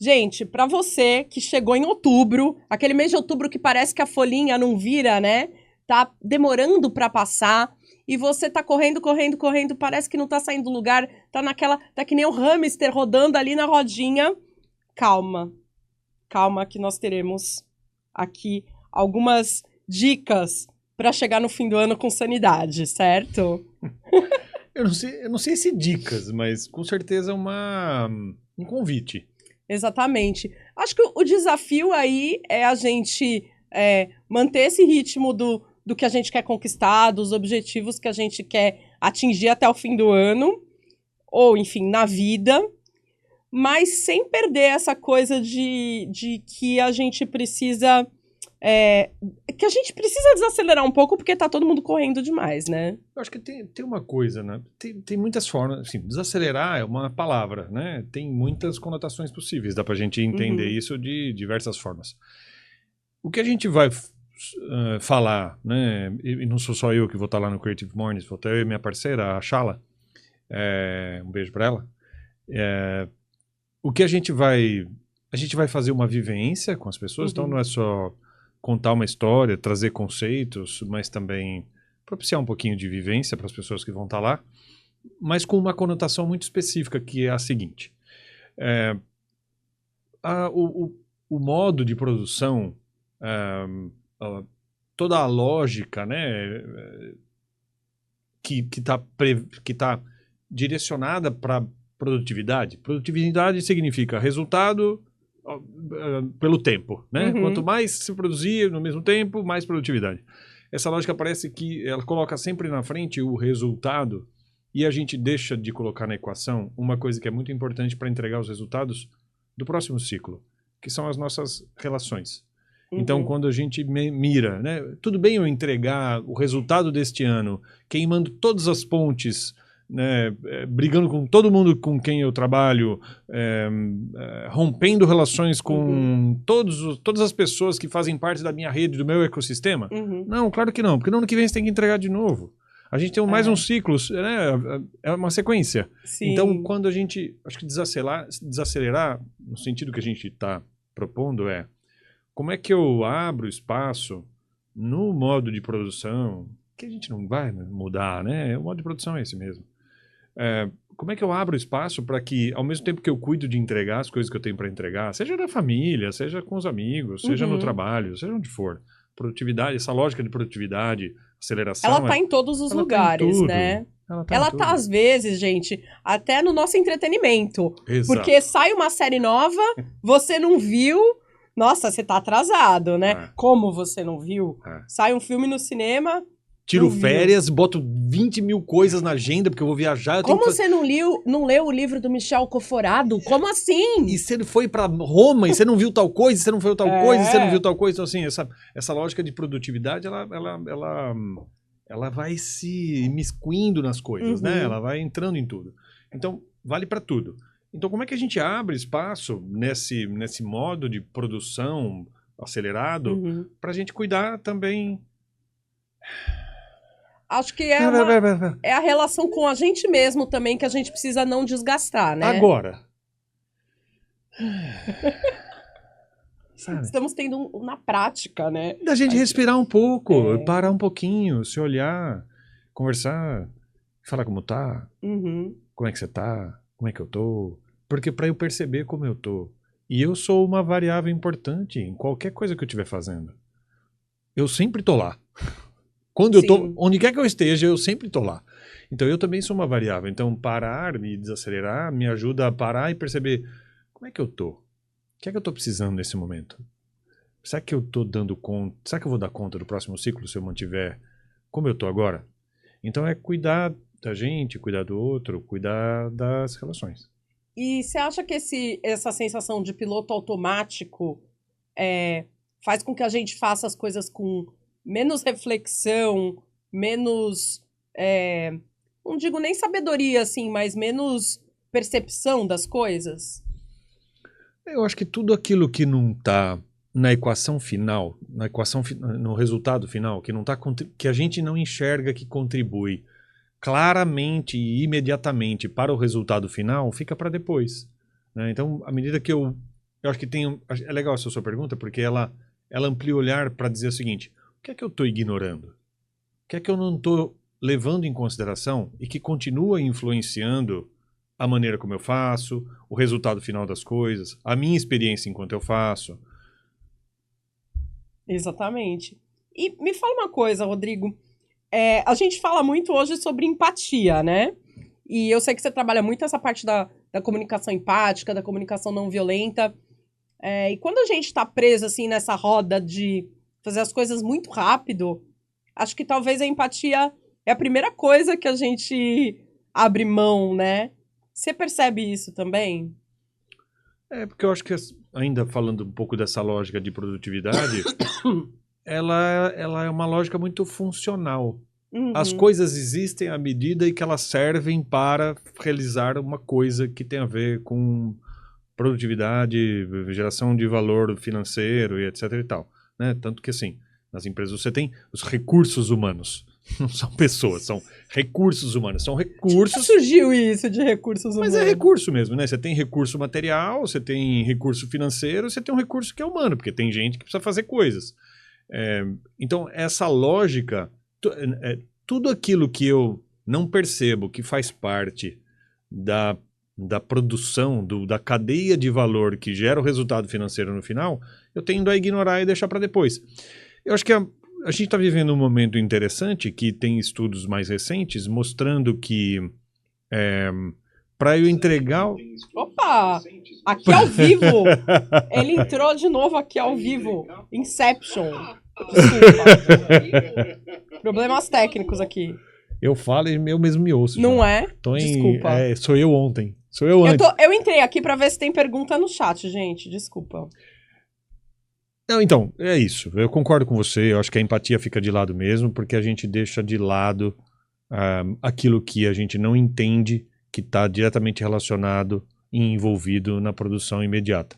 Gente, pra você que chegou em outubro, aquele mês de outubro que parece que a folhinha não vira, né? Tá demorando pra passar e você tá correndo, parece que não tá saindo do lugar, tá que nem o hamster rodando ali na rodinha. Calma, calma que nós teremos aqui algumas dicas pra chegar no fim do ano com sanidade, certo? Eu não sei se dicas, mas com certeza um convite. Exatamente. Acho que o desafio aí é a gente manter esse ritmo do que a gente quer conquistar, dos objetivos que a gente quer atingir até o fim do ano, ou, enfim, na vida, mas sem perder essa coisa de que a gente precisa. Que a gente precisa desacelerar um pouco porque tá todo mundo correndo demais, né? Eu acho que tem uma coisa, né? Tem muitas formas. Assim, desacelerar é uma palavra, né? Tem muitas conotações possíveis. Dá pra gente entender isso de diversas formas. O que a gente vai falar, né? E não sou só eu que vou estar lá no Creative Mornings, vou ter eu e minha parceira, a Shala. Um beijo pra ela. O que a gente vai fazer uma vivência com as pessoas, então não é só contar uma história, trazer conceitos, mas também propiciar um pouquinho de vivência para as pessoas que vão estar lá, mas com uma conotação muito específica, que é a seguinte. O modo de produção, toda a lógica, né, que tá direcionada para produtividade. Produtividade significa resultado pelo tempo, né? Quanto mais se produzir no mesmo tempo, mais produtividade. Essa lógica parece que ela coloca sempre na frente o resultado e a gente deixa de colocar na equação uma coisa que é muito importante para entregar os resultados do próximo ciclo, que são as nossas relações. Então, quando a gente mira, né? Tudo bem eu entregar o resultado deste ano, queimando todas as pontes, né, brigando com todo mundo com quem eu trabalho, rompendo relações com todas as pessoas que fazem parte da minha rede, do meu ecossistema? Não, claro que não, porque no ano que vem você tem que entregar de novo. A gente tem mais um ciclo, né, é uma sequência. Sim. Então, quando a gente, acho que desacelerar, no sentido que a gente está propondo como é que eu abro espaço no modo de produção, que a gente não vai mudar, né? O modo de produção é esse mesmo. Como é que eu abro espaço para que, ao mesmo tempo que eu cuido de entregar as coisas que eu tenho para entregar, seja na família, seja com os amigos, seja no trabalho, seja onde for, produtividade, essa lógica de produtividade, aceleração... Ela tá em todos os lugares, né? Ela tá, às vezes, gente, até no nosso entretenimento. Exato. Porque sai uma série nova, você não viu... Nossa, você tá atrasado, né? Como você não viu? Sai um filme no cinema... Tiro férias, boto 20 mil coisas na agenda, porque eu vou viajar. Como você não leu o livro do Michel Coforado? Como assim? E você foi pra Roma, e você não viu tal coisa, e você não viu tal coisa, e você não viu tal coisa. Então, assim, essa lógica de produtividade, ela vai se imiscuindo nas coisas, né? Ela vai entrando em tudo. Então, vale para tudo. Então, como é que a gente abre espaço nesse modo de produção acelerado pra gente cuidar também... Acho que é a relação com a gente mesmo também que a gente precisa não desgastar, né? Agora. Estamos tendo na prática, né? Da gente respirar um pouco, parar um pouquinho, se olhar, conversar, falar como tá, como é que você tá, como é que eu tô. Porque para eu perceber como eu tô. E eu sou uma variável importante em qualquer coisa que eu estiver fazendo. Eu sempre tô lá. Quando eu tô, onde quer que eu esteja, eu sempre tô lá. Então eu também sou uma variável. Então parar e desacelerar me ajuda a parar e perceber como é que eu tô. O que é que eu tô precisando nesse momento? Será que eu tô dando conta? Será que eu vou dar conta do próximo ciclo se eu mantiver como eu tô agora? Então é cuidar da gente, cuidar do outro, cuidar das relações. E você acha que essa sensação de piloto automático faz com que a gente faça as coisas com menos reflexão, menos, não digo nem sabedoria, assim, mas menos percepção das coisas? Eu acho que tudo aquilo que não está na equação final, no resultado final, que a gente não enxerga que contribui claramente e imediatamente para o resultado final, fica para depois, né? Então, à medida que eu eu acho que é legal essa sua pergunta, porque ela amplia o olhar para dizer o seguinte: o que é que eu estou ignorando? O que é que eu não estou levando em consideração e que continua influenciando a maneira como eu faço, o resultado final das coisas, a minha experiência enquanto eu faço? Exatamente. E me fala uma coisa, Rodrigo. A gente fala muito hoje sobre empatia, né? E eu sei que você trabalha muito essa parte da comunicação empática, da comunicação não violenta. E quando a gente está preso, assim, nessa roda de fazer as coisas muito rápido, acho que talvez a empatia é a primeira coisa que a gente abre mão, né? Você percebe isso também? Porque eu acho que, ainda falando um pouco dessa lógica de produtividade, ela é uma lógica muito funcional. As Uhum. coisas existem à medida em que elas servem para realizar uma coisa que tem a ver com produtividade, geração de valor financeiro e etc e tal, né? Tanto que, assim, nas empresas você tem os recursos humanos. Não são pessoas, são recursos humanos. São De onde recursos, surgiu isso de recursos mas é humanos? recurso mesmo, né? Você tem recurso material, você tem recurso financeiro, você tem um recurso que é humano, porque tem gente que precisa fazer coisas. Então, essa lógica, tudo aquilo que eu não percebo que faz parte da produção, da cadeia de valor que gera o resultado financeiro no final, eu tendo a ignorar e deixar para depois. Eu acho que a gente está vivendo um momento interessante que tem estudos mais recentes mostrando que para eu entregar. Opa! Aqui ao vivo! Ele entrou de novo aqui ao vivo. Inception. Desculpa. Problemas técnicos aqui. Eu falo e eu mesmo me ouço. Não já. é? Desculpa. Sou eu ontem. Sou eu antes. Eu entrei aqui pra ver se tem pergunta no chat, gente. Desculpa. Não, então, é isso. Eu concordo com você. Eu acho que a empatia fica de lado mesmo, porque a gente deixa de lado aquilo que a gente não entende, que está diretamente relacionado e envolvido na produção imediata.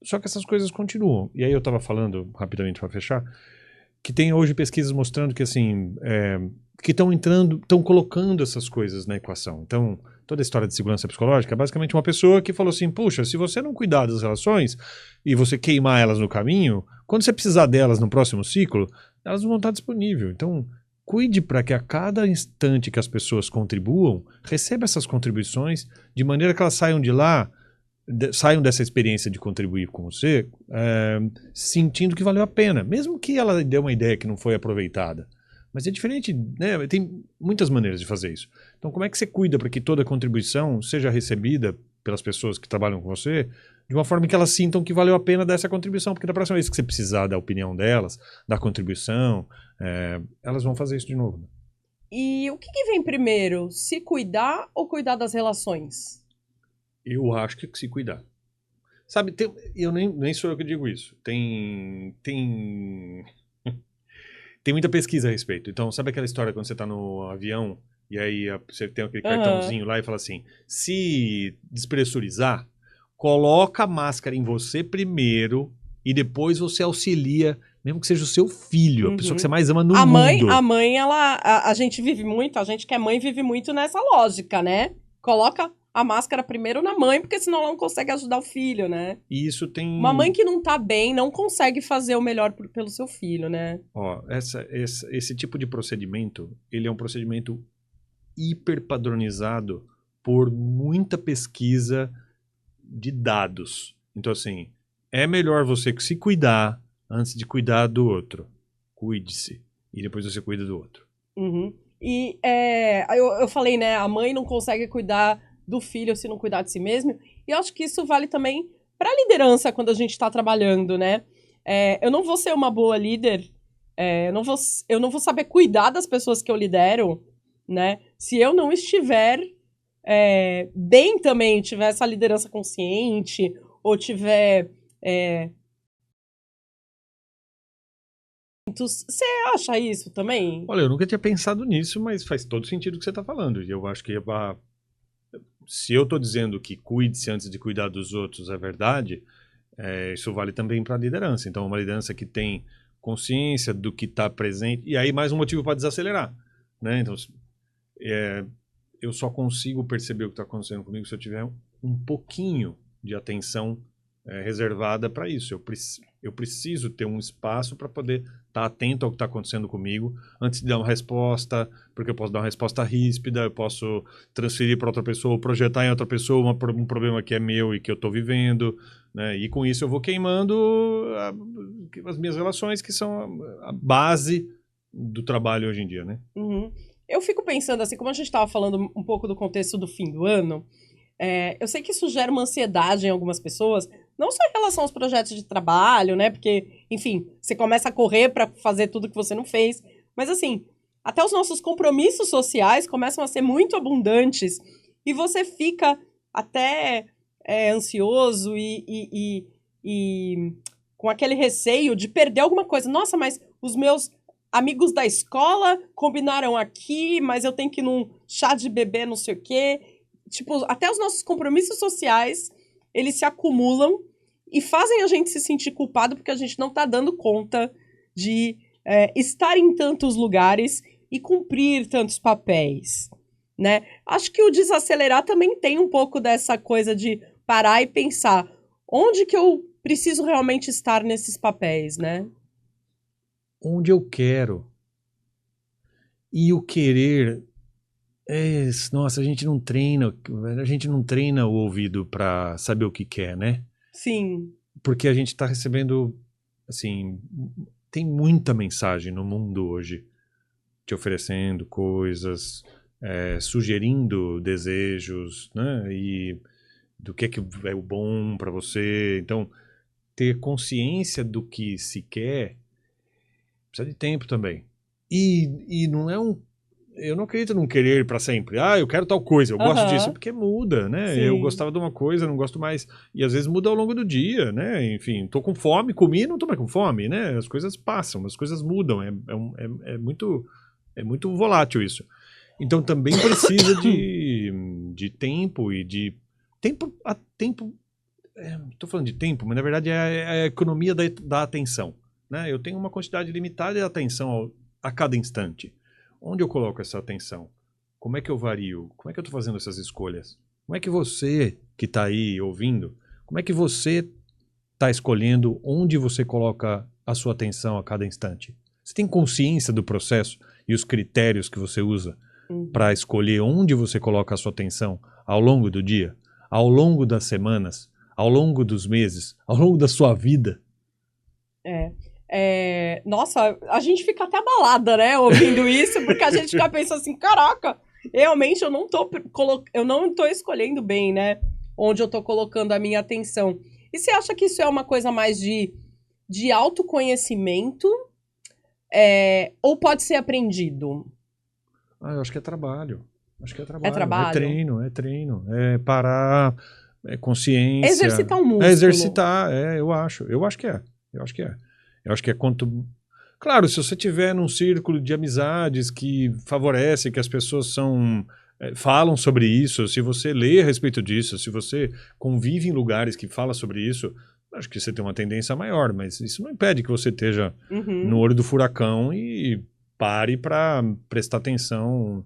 Só que essas coisas continuam. E aí eu estava falando, rapidamente para fechar, que tem hoje pesquisas mostrando que, assim, que estão colocando essas coisas na equação. Então, toda a história de segurança psicológica é basicamente uma pessoa que falou assim: puxa, se você não cuidar das relações e você queimar elas no caminho, quando você precisar delas no próximo ciclo, elas não vão estar disponíveis. Então, cuide para que a cada instante que as pessoas contribuam, receba essas contribuições de maneira que elas saiam de lá, saiam dessa experiência de contribuir com você, sentindo que valeu a pena, mesmo que ela dê uma ideia que não foi aproveitada. Mas é diferente, né? Tem muitas maneiras de fazer isso. Então, como é que você cuida para que toda contribuição seja recebida pelas pessoas que trabalham com você de uma forma que elas sintam que valeu a pena dessa contribuição? Porque da próxima vez que você precisar da opinião delas, da contribuição, elas vão fazer isso de novo. E o que vem primeiro? Se cuidar ou cuidar das relações? Eu acho que se cuidar. Sabe, eu nem sou eu que digo isso. Tem muita pesquisa a respeito. Então, sabe aquela história quando você está no avião e aí você tem aquele cartãozinho lá e fala assim: se despressurizar, coloca a máscara em você primeiro e depois você auxilia, mesmo que seja o seu filho, a pessoa que você mais ama no mundo. A mãe, a gente vive muito, a gente que é mãe vive muito nessa lógica, né? Coloca a máscara primeiro na mãe, porque senão ela não consegue ajudar o filho, né? E isso tem... Uma mãe que não tá bem não consegue fazer o melhor pelo seu filho, né? Ó, esse tipo de procedimento, ele é um procedimento hiper padronizado por muita pesquisa de dados. Então, assim, é melhor você se cuidar antes de cuidar do outro. Cuide-se. E depois você cuida do outro. Uhum. E eu falei, né? A mãe não consegue cuidar do filho se não cuidar de si mesmo. E eu acho que isso vale também para a liderança quando a gente está trabalhando, né? Eu não vou ser uma boa líder, eu não vou saber cuidar das pessoas que eu lidero, né? Se eu não estiver bem também, tiver essa liderança consciente, ou tiver. Você acha isso também? Olha, eu nunca tinha pensado nisso, mas faz todo sentido o que você está falando. E eu acho que se eu estou dizendo que cuide-se antes de cuidar dos outros é verdade, isso vale também para a liderança. Então, uma liderança que tem consciência do que está presente, e aí mais um motivo para desacelerar, né? Então, eu só consigo perceber o que está acontecendo comigo se eu tiver um pouquinho de atenção reservada para isso. Eu preciso ter um espaço para poder estar atento ao que está acontecendo comigo antes de dar uma resposta, porque eu posso dar uma resposta ríspida, eu posso transferir para outra pessoa, projetar em outra pessoa um problema que é meu e que eu estou vivendo, né? E com isso eu vou queimando as minhas relações, que são a base do trabalho hoje em dia, né? Uhum. Eu fico pensando assim, como a gente estava falando um pouco do contexto do fim do ano, eu sei que isso gera uma ansiedade em algumas pessoas, não só em relação aos projetos de trabalho, né? Porque, enfim, você começa a correr para fazer tudo que você não fez. Mas, assim, até os nossos compromissos sociais começam a ser muito abundantes e você fica até ansioso e com aquele receio de perder alguma coisa. Nossa, mas os meus amigos da escola combinaram aqui, mas eu tenho que ir num chá de bebê, não sei o quê. Tipo, até os nossos compromissos sociais, eles se acumulam e fazem a gente se sentir culpado porque a gente não tá dando conta de estar em tantos lugares e cumprir tantos papéis, né? Acho que o desacelerar também tem um pouco dessa coisa de parar e pensar onde que eu preciso realmente estar nesses papéis, né? Onde eu quero. E o querer... nossa, a gente não treina o ouvido para saber o que quer, né? Sim. Porque a gente está recebendo, assim, tem muita mensagem no mundo hoje te oferecendo coisas, sugerindo desejos, né? E do que é o bom para você. Então, ter consciência do que se quer precisa de tempo também. E não é eu não acredito num querer para sempre. Eu quero tal coisa, eu gosto disso, porque muda, né? Sim. Eu gostava de uma coisa, não gosto mais. E às vezes muda ao longo do dia, né? Enfim, tô com fome, comi, não tô mais com fome, né? As coisas passam, as coisas mudam. É muito volátil isso. Então também precisa de tempo e de... Tempo... Tô falando de tempo, mas na verdade é a economia da atenção, né? Eu tenho uma quantidade limitada de atenção a cada instante. Onde eu coloco essa atenção? Como é que eu vario? Como é que eu estou fazendo essas escolhas? Como é que você, que está aí ouvindo, como é que você está escolhendo onde você coloca a sua atenção a cada instante? Você tem consciência do processo e os critérios que você usa para escolher onde você coloca a sua atenção ao longo do dia, ao longo das semanas, ao longo dos meses, ao longo da sua vida? Nossa, a gente fica até abalada, né, ouvindo isso, porque a gente fica pensando assim, caraca, realmente eu não tô escolhendo bem, né, onde eu tô colocando a minha atenção. E você acha que isso é uma coisa mais de autoconhecimento, ou pode ser aprendido? Eu acho que é trabalho. É trabalho? É treino. É parar, é consciência. Exercitar um músculo. É exercitar, eu acho. Eu acho que é. Eu acho que é quanto... Claro, se você tiver num círculo de amizades que favorece, que as pessoas falam sobre isso, se você lê a respeito disso, se você convive em lugares que falam sobre isso, acho que você tem uma tendência maior, mas isso não impede que você esteja no olho do furacão e pare para prestar atenção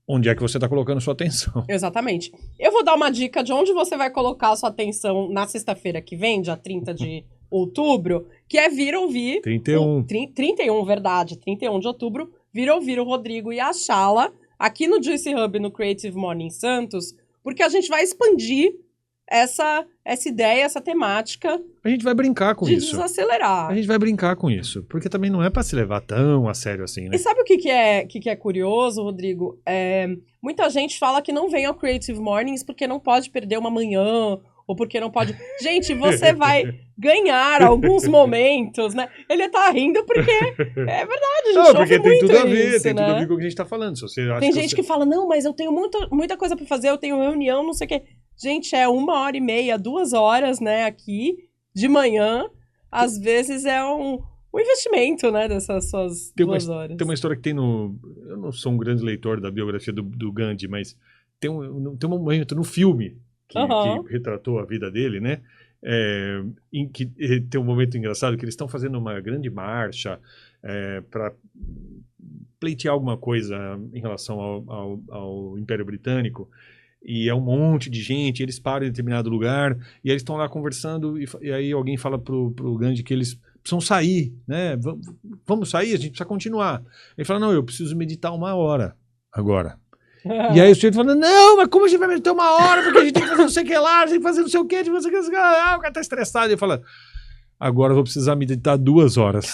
onde é que você está colocando sua atenção. Exatamente. Eu vou dar uma dica de onde você vai colocar a sua atenção na sexta-feira que vem, dia 30 de outubro, que é vir ouvir... 31. 31, verdade. 31 de outubro, vir ouvir o Rodrigo e a Chala aqui no Juicy Hub, no Creative Morning Santos, porque a gente vai expandir essa ideia, essa temática. A gente vai brincar com isso. De desacelerar. A gente vai brincar com isso, porque também não é para se levar tão a sério assim, né? E sabe o que é curioso, Rodrigo? Muita gente fala que não vem ao Creative Mornings porque não pode perder uma manhã, ou porque não pode... Gente, você vai ganhar alguns momentos, né? Ele tá rindo porque é verdade, a gente ouve muito tudo a ver, isso, tem né? tudo a ver com o que a gente tá falando. Se você acha tem gente que fala, não, mas eu tenho muita coisa pra fazer, eu tenho reunião, não sei o quê. Gente, 1h30, 2 horas, né, aqui, de manhã. Às vezes é um investimento, né, dessas suas 2 horas. Tem uma história que tem no... Eu não sou um grande leitor da biografia do Gandhi, mas tem um momento no filme que retratou a vida dele, né? Em que tem um momento engraçado que eles estão fazendo uma grande marcha para pleitear alguma coisa em relação ao Império Britânico. e é um monte de gente, eles param em determinado lugar, e aí eles estão lá conversando, e aí alguém fala pro Gandhi que eles precisam sair, né? Vamos sair, a gente precisa continuar. Ele fala, não, eu preciso meditar 1 hora agora. E aí o sujeito fala, não, mas como a gente vai meditar 1 hora? Porque a gente tem que fazer não sei o que lá, a gente tem que fazer não sei o que, o cara tá estressado. Ele fala, agora eu vou precisar meditar 2 horas.